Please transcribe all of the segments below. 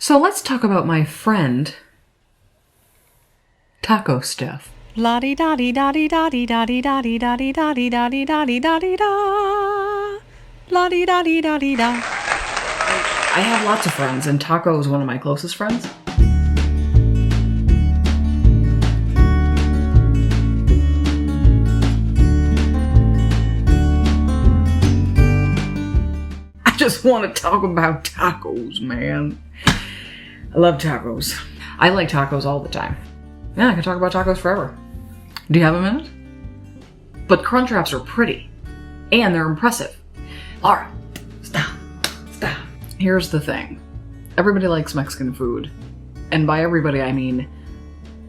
So let's talk about my friend, Taco Steph. La-di-da-di-da-di-da-di-da-di-da-di-da-di-da-di-da. La-di-da-di-da-di-da. I have lots of friends, and Taco is one of my closest friends. I just want to talk about tacos, man. I love tacos. I like tacos all the time. Yeah, I can talk about tacos forever. Do you have a minute? But Crunchwraps are pretty. And they're impressive. Lara, stop. Here's the thing. Everybody likes Mexican food. And by everybody, I mean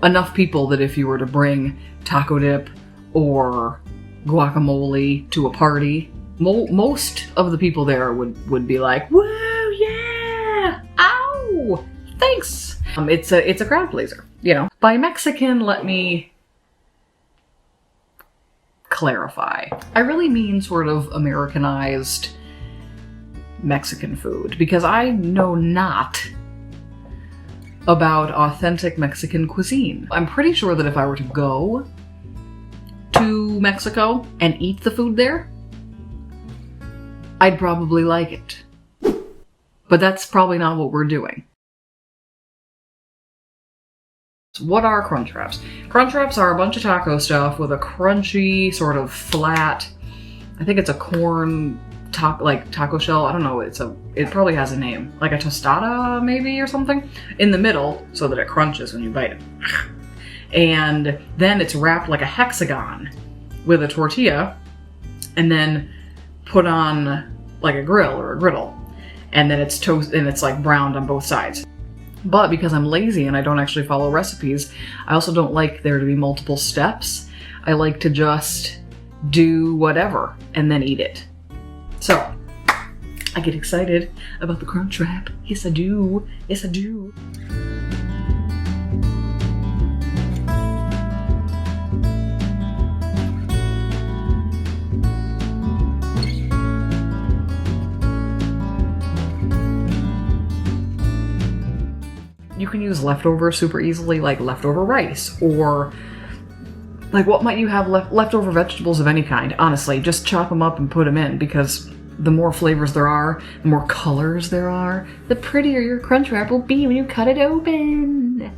enough people that if you were to bring taco dip or guacamole to a party, most of the people there would be like, whoa, yeah! Ow! Thanks! It's a crowd pleaser, you know. By Mexican, let me clarify. I really mean sort of Americanized Mexican food, because I know not about authentic Mexican cuisine. I'm pretty sure that if I were to go to Mexico and eat the food there, I'd probably like it. But that's probably not what we're doing. What are Crunchwraps? Crunchwraps are a bunch of taco stuff with a crunchy, sort of flat, I think it's a corn taco shell. I don't know, it probably has a name. Like a tostada maybe or something? In the middle so that it crunches when you bite it. And then it's wrapped like a hexagon with a tortilla and then put on like a grill or a griddle. And then it's toast and it's like browned on both sides. But because I'm lazy and I don't actually follow recipes, I also don't like there to be multiple steps. I like to just do whatever and then eat it. So, I get excited about the Crunchwrap. Yes, I do. Yes, I do. You can use leftovers super easily, like leftover rice, or like what might you have leftover vegetables of any kind. Honestly, just chop them up and put them in, because the more flavors there are, the more colors there are, the prettier your Crunchwrap will be when you cut it open.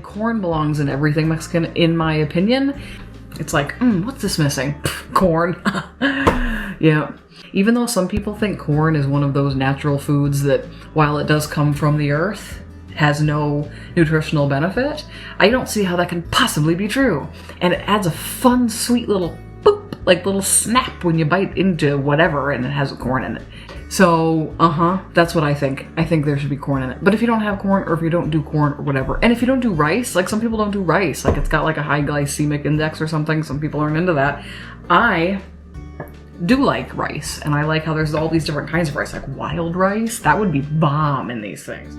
Corn belongs in everything Mexican, in my opinion. It's like, what's this missing? Pff, corn. Yeah. Even though some people think corn is one of those natural foods that, while it does come from the earth, has no nutritional benefit, I don't see how that can possibly be true. And it adds a fun, sweet little boop, like little snap when you bite into whatever and it has corn in it. So, that's what I think. I think there should be corn in it. But if you don't have corn, or if you don't do corn or whatever, and if you don't do rice, like some people don't do rice, like it's got like a high glycemic index or something, some people aren't into that. I do like rice, and I like how there's all these different kinds of rice, like wild rice. That would be bomb in these things.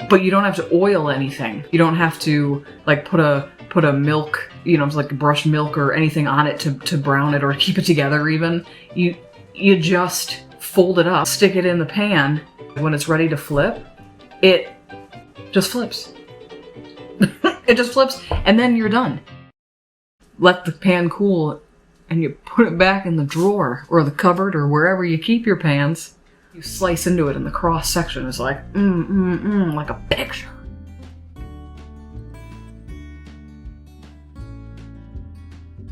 But you don't have to oil anything. You don't have to like put a milk, you know, like brush milk or anything on it to brown it or keep it together even. You just fold it up, stick it in the pan. When it's ready to flip, it just flips. It just flips and then you're done. Let the pan cool and you put it back in the drawer or the cupboard or wherever you keep your pans. You slice into it and the cross section is like, like a picture.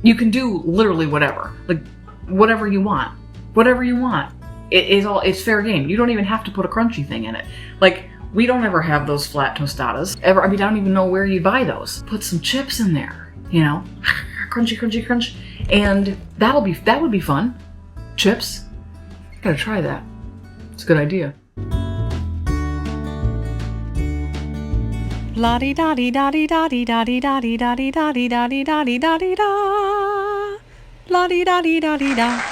You can do literally whatever. Like, whatever you want. Whatever you want. It's fair game. You don't even have to put a crunchy thing in it. Like, we don't ever have those flat tostadas. I mean, I don't even know where you buy those. Put some chips in there, you know? Crunchy, crunchy, crunch. And that would be fun. Chips. Gotta try that. It's a good idea. La di da di da di da di da di da di da di da di da di da di da di da. La di da di da di da.